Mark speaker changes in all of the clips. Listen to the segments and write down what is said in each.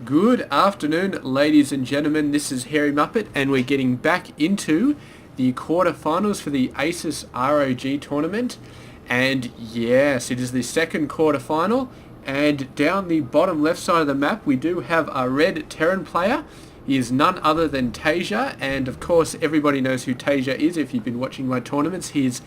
Speaker 1: Good afternoon, ladies and gentlemen. This is Hairy Muppet, and we're getting back into the quarterfinals for the ASUS ROG tournament. And yes, it is the second quarterfinal. And down the bottom left side of the map, we do have a red Terran player. He is none other than TaeJa, and of course, everybody knows who TaeJa is if you've been watching my tournaments. He's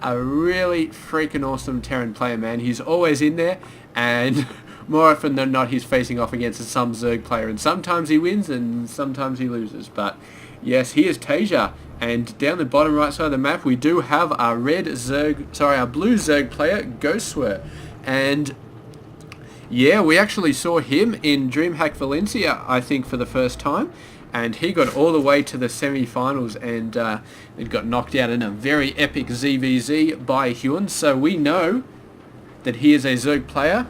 Speaker 1: a really freaking awesome Terran player, man. He's always in there, and more often than not, he's facing off against some Zerg player, and sometimes he wins and sometimes he loses. But yes, he is TaeJa, and down the bottom right side of the map, we do have our blue Zerg player, GosWser, and yeah, we actually saw him in DreamHack Valencia, I think, for the first time, and he got all the way to the semi-finals, and it got knocked out in a very epic ZVZ by Hyun. So we know that he is a Zerg player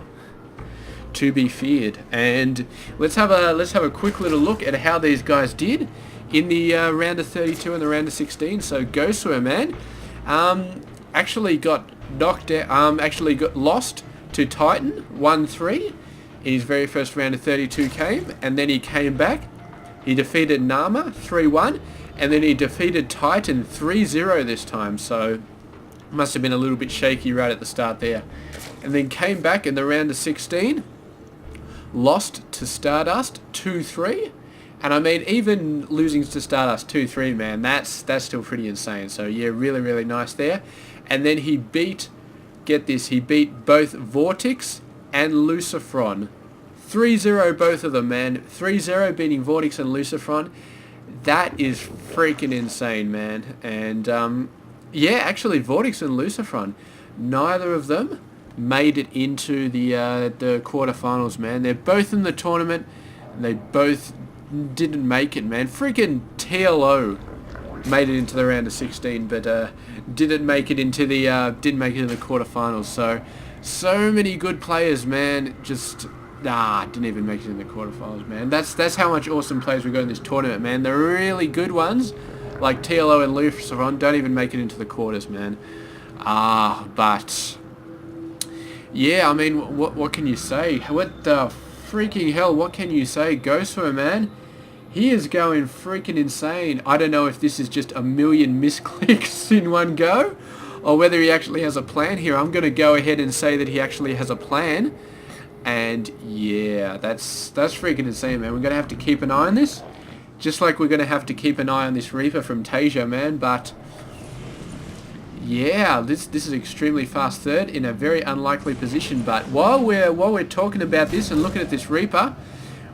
Speaker 1: to be feared. And let's have a quick little look at how these guys did in the round of 32 and the round of 16. So GosWser, man, actually got knocked out, actually got lost to Titan 1-3 in his very first round of 32 came, and then he came back. He defeated Nama 3-1, and then he defeated Titan 3-0 this time. So must have been a little bit shaky right at the start there. And then came back in the round of 16, lost to Stardust 2-3. And I mean, even losing to Stardust 2-3, man, that's still pretty insane. So yeah, really, really nice there. And then he beat, get this, he beat both Vortex and Lucifron. 3-0 both of them, man. 3-0 beating Vortex and Lucifron. That is freaking insane, man. And yeah, actually Vortex and Lucifron, neither of them made it into the quarterfinals, man. They're both in the tournament, and they both didn't make it, man. Freaking TLO made it into the round of 16, but didn't make it into the quarterfinals. So many good players, man. Just didn't even make it in the quarterfinals, man. That's how much awesome players we got in this tournament, man. The really good ones, like TLO and Lucifron, don't even make it into the quarters, man. But yeah, I mean, what can you say? What the freaking hell? What can you say? GosWser, man, he is going freaking insane. I don't know if this is just a million misclicks in one go, or whether he actually has a plan here. I'm going to go ahead and say that he actually has a plan. And yeah, that's freaking insane, man. We're going to have to keep an eye on this, just like we're going to have to keep an eye on this Reaper from TaeJa, man. But yeah, this is extremely fast third in a very unlikely position. But while we're talking about this and looking at this Reaper,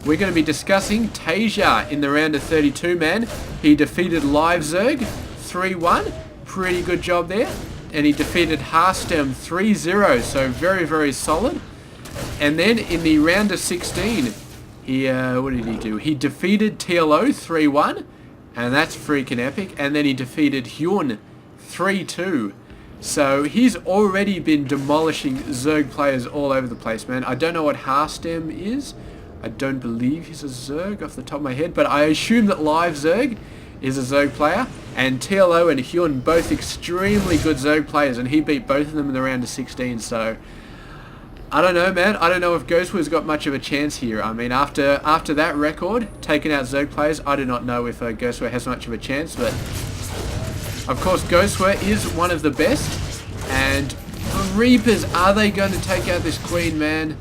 Speaker 1: we're going to be discussing TaeJa in the round of 32, man. He defeated LiveZerg 3-1. Pretty good job there. And he defeated Harstem 3-0. So very, very solid. And then in the round of 16, he what did he do? He defeated TLO 3-1, and that's freaking epic. And then he defeated Hyun 3-2. So he's already been demolishing Zerg players all over the place, man. I don't know what Harstem is. I don't believe he's a Zerg off the top of my head, but I assume that LiveZerg is a Zerg player. And TLO and Hyun, both extremely good Zerg players, and he beat both of them in the round of 16. So I don't know, man. I don't know if GosWser's got much of a chance here. I mean, after that record, taking out Zerg players, I do not know if GosWser has much of a chance. But of course, GosWser is one of the best. And the Reapers, are they going to take out this Queen, man?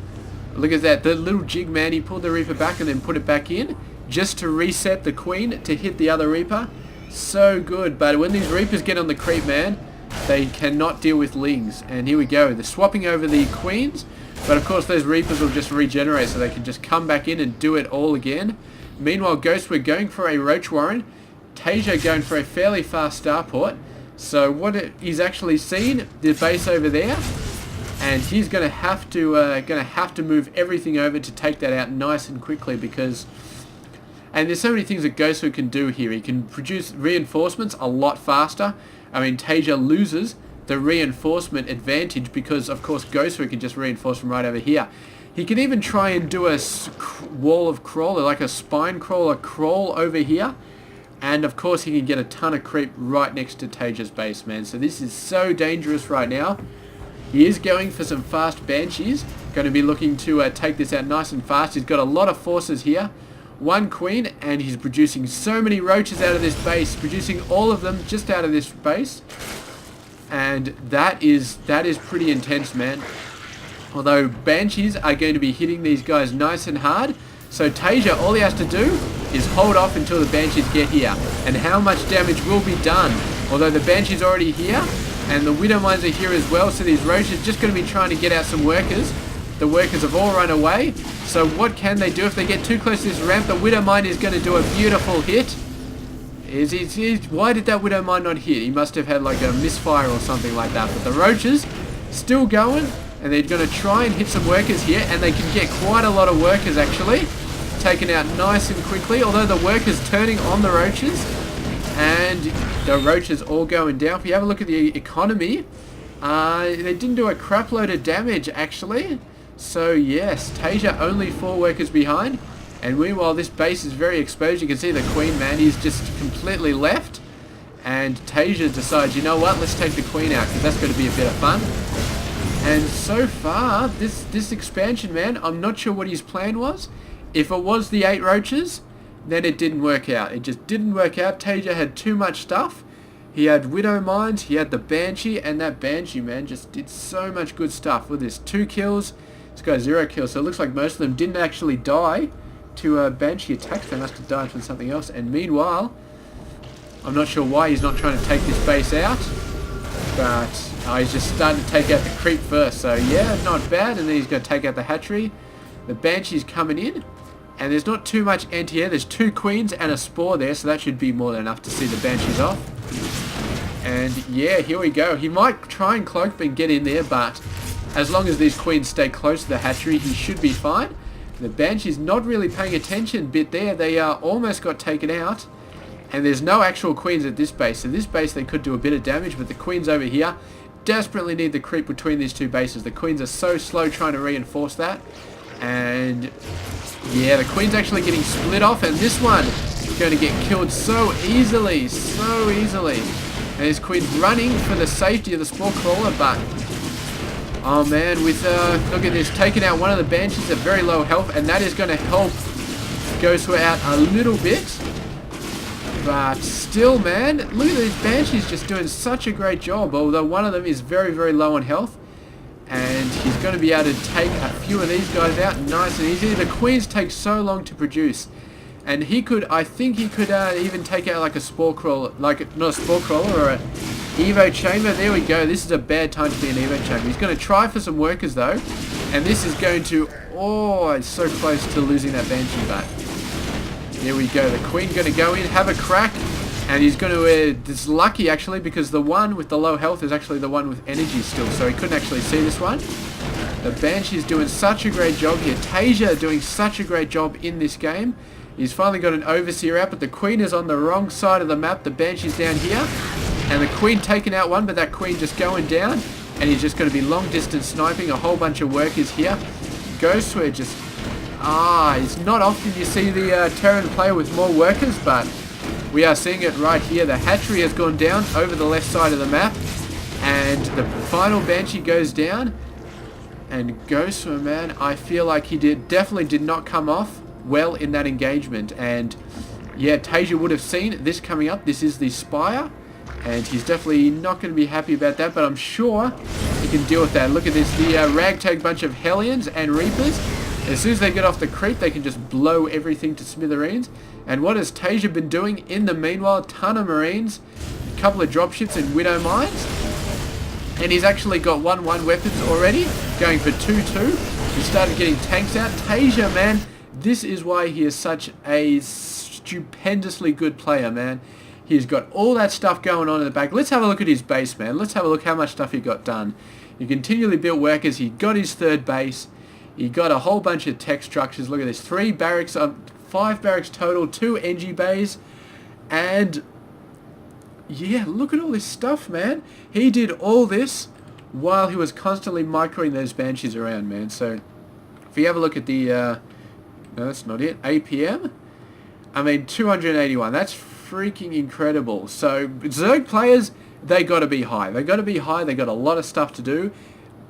Speaker 1: Look at that. The little jig, man. He pulled the Reaper back and then put it back in just to reset the Queen to hit the other Reaper. So good. But when these Reapers get on the creep, man, they cannot deal with Lings. And here we go. They're swapping over the Queens. But of course, those Reapers will just regenerate, so they can just come back in and do it all again. Meanwhile, GosWser going for a Roach Warren. TaeJa going for a fairly fast starport. So what he's actually seen, the base over there, and he's going to have to move everything over to take that out nice and quickly, because, and there's so many things that GosWser can do here. He can produce reinforcements a lot faster. I mean, TaeJa loses the reinforcement advantage because, of course, GosWser can just reinforce from right over here. He can even try and do a wall of crawler, like a spine crawler crawl over here. And, of course, he can get a ton of creep right next to TaeJa's base, man. So this is so dangerous right now. He is going for some fast Banshees, Going to be looking to take this out nice and fast. He's got a lot of forces here. One queen, and he's producing so many roaches out of this base, producing all of them just out of this base. And that is pretty intense, man. Although Banshees are going to be hitting these guys nice and hard. So TaeJa, all he has to do is hold off until the Banshees get here. And how much damage will be done? Although the Banshee's already here, and the Widow Mines are here as well, so these roaches are just going to be trying to get out some workers. The workers have all run away. So what can they do if they get too close to this ramp? The Widow Mine is going to do a beautiful hit. Why did that Widow Mine not hit? He must have had like a misfire or something like that. But the roaches still going, and they're going to try and hit some workers here, and they can get quite a lot of workers actually. Taken out nice and quickly, although the workers turning on the roaches, and the roaches all going down. If you have a look at the economy, they didn't do a crap load of damage actually. So yes, TaeJa only 4 workers behind, and meanwhile this base is very exposed. You can see the queen, man, he's just completely left, and TaeJa decides, you know what, let's take the queen out because that's going to be a bit of fun. And so far this expansion, man, I'm not sure what his plan was. If it was the 8 roaches, then it didn't work out. It just didn't work out. TaeJa had too much stuff. He had Widow Mines, he had the Banshee, and that Banshee, man, just did so much good stuff. With this 2 kills, this guy's 0 kills, so it looks like most of them didn't actually die to Banshee attacks. They must have died from something else. And meanwhile, I'm not sure why he's not trying to take this base out, but he's just starting to take out the creep first. So yeah, not bad. And then he's going to take out the hatchery. The Banshee's coming in, and there's not too much anti-air. There's 2 queens and a spore there, so that should be more than enough to see the Banshees off. And yeah, here we go. He might try and cloak and get in there, but as long as these queens stay close to the hatchery, he should be fine. The Banshee's not really paying attention bit there. They almost got taken out. And there's no actual queens at this base. So this base they could do a bit of damage, but the queens over here desperately need the creep between these 2 bases. The queens are so slow trying to reinforce that. And yeah, the queen's actually getting split off, and this one is going to get killed so easily. And this queen's running for the safety of the spore crawler, but oh man, with look at this, taking out one of the Banshees at very low health, and that is going to help GosWser out a little bit. But still, man, look at these Banshees just doing such a great job, although one of them is very, very low on health. And he's going to be able to take a few of these guys out nice and easy. The queens take so long to produce. And he could, I think he could even take out like a spore crawler, like not a spore crawler or a Evo chamber. There we go. This is a bad time to be an Evo chamber. He's going to try for some workers though. And this is going to, oh, it's so close to losing that Banshee, but there we go. The queen going to go in, have a crack. And he's going to, it's lucky actually, because the one with the low health is actually the one with energy still, so he couldn't actually see this one. The Banshee's doing such a great job here. TaeJa doing such a great job in this game. He's finally got an Overseer out, but the Queen is on the wrong side of the map. The Banshee's down here, and the Queen taking out one, but that Queen just going down, and he's just going to be long distance sniping a whole bunch of workers here. GosWser just, it's not often you see the Terran player with more workers, but we are seeing it right here. The hatchery has gone down over the left side of the map, and the final Banshee goes down. And GosWser, man, I feel like he definitely did not come off well in that engagement. And yeah, TaeJa would have seen this coming up. This is the Spire, and he's definitely not going to be happy about that, but I'm sure he can deal with that. Look at this, the ragtag bunch of Hellions and Reapers. As soon as they get off the creep, they can just blow everything to smithereens. And what has TaeJa been doing in the meanwhile? Ton of Marines, a couple of dropships and Widow Mines. And he's actually got 1-1 weapons already, going for 2-2. He started getting tanks out. TaeJa, man, this is why he is such a stupendously good player, man. He's got all that stuff going on in the back. Let's have a look at his base, man. Let's have a look how much stuff he got done. He continually built workers. He got his 3rd base. He got a whole bunch of tech structures. Look at this. 3 barracks, 5 barracks total, 2 NG bays. And yeah, look at all this stuff, man. He did all this while he was constantly microing those Banshees around, man. So if you have a look at the, no, that's not it, APM. I mean, 281. That's freaking incredible. So Zerg players, they got to be high. They got to be high. They got a lot of stuff to do.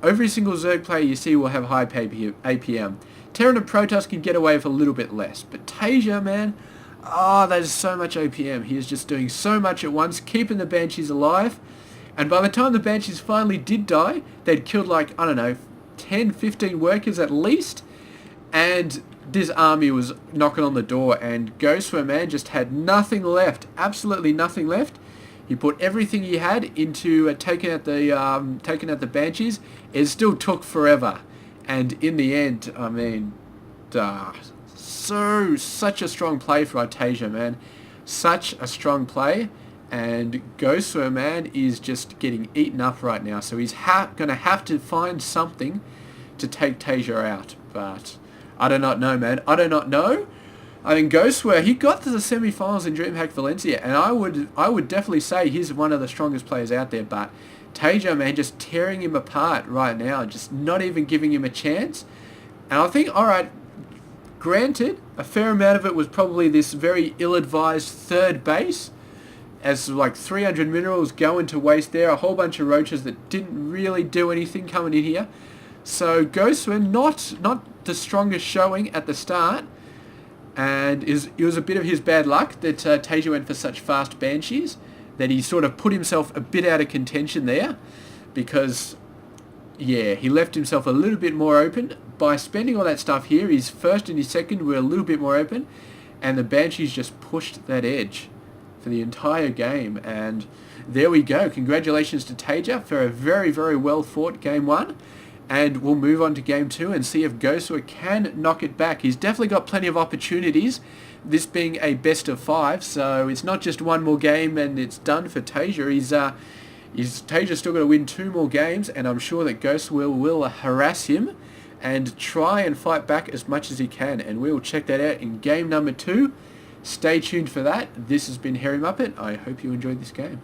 Speaker 1: every single Zerg player you see will have high APM. Terran and Protoss can get away with a little bit less. But TaeJa, man, that is so much APM. He is just doing so much at once, keeping the Banshees alive. And by the time the Banshees finally did die, they'd killed like, I don't know, 10, 15 workers at least. And this army was knocking on the door, and GosWser, man, just had nothing left. Absolutely nothing left. He put everything he had into taking out the Banshees. It still took forever. And in the end, I mean, such a strong play for our TaeJa, man. Such a strong play. And GosWser, man, is just getting eaten up right now. So he's going to have to find something to take TaeJa out. But I do not know, man. I do not know. I mean, GosWser, he got to the semi-finals in DreamHack Valencia, and I would definitely say he's one of the strongest players out there. But TaeJa, man, just tearing him apart right now, just not even giving him a chance. And I think, all right, granted, a fair amount of it was probably this very ill-advised third base, as like 300 minerals going to waste there, a whole bunch of roaches that didn't really do anything coming in here. So GosWser, not the strongest showing at the start, and it was a bit of his bad luck that TaeJa went for such fast Banshees, that he sort of put himself a bit out of contention there, because, yeah, he left himself a little bit more open. By spending all that stuff here, his first and his second were a little bit more open, and the Banshees just pushed that edge for the entire game. And there we go. Congratulations to TaeJa for a very, very well fought game 1. And we'll move on to game 2 and see if GosWser can knock it back. He's definitely got plenty of opportunities, this being a best of 5, so it's not just one more game and it's done for TaeJa. TaeJa's still got to win 2 more games, and I'm sure that GosWser will harass him and try and fight back as much as he can. And we will check that out in game number 2. Stay tuned for that. This has been Hairy Muppet. I hope you enjoyed this game.